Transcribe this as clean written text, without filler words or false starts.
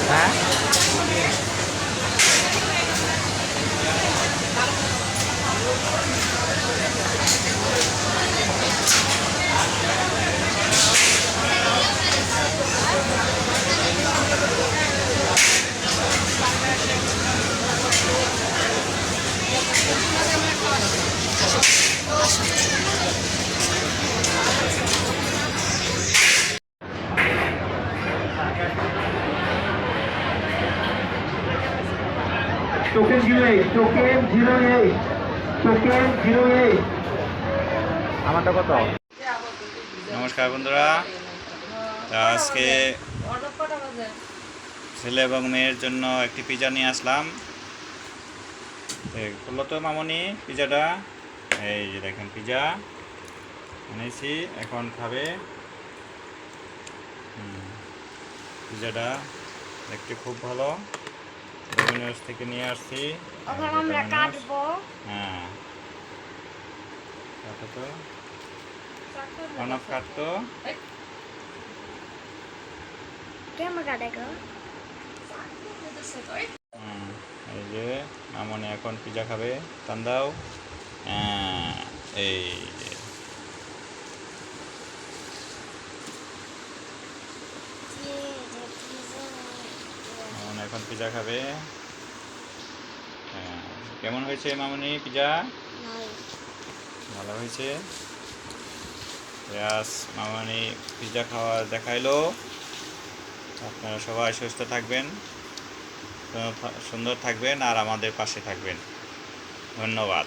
হ্যাঁ token 08 token 08 token 08 আমারটা কত? নমস্কার বন্ধুরা, আজকে ছেলে এবং মেয়ের জন্য একটি পিজা নিয়ে আসলাম। বললো তো মামনি পিজাটা, এই যে দেখেন পিজা এনেছি, এখন খাবে। পিজাটা দেখতে খুব ভালো, ডোমিনোস থেকে নিয়ে আসছি। এখন আমরা কাটবো। হ্যাঁ কাটো তো, অনব কাটতো। কেমন কাটেগো? এই যে মামনি এখন পিজা খাবে, টান দাও। এই যে মামনি এখন পিজা খাবে। কেমন হয়েছে মামনি পিজা? ভালো হয়েছে। আজ মামনি পিজা খাওয়া দেখাইলো। আপনারা সবাই সুস্থ থাকবেন, সুন্দর থাকবেন আর আমাদের পাশে থাকবেন। ধন্যবাদ।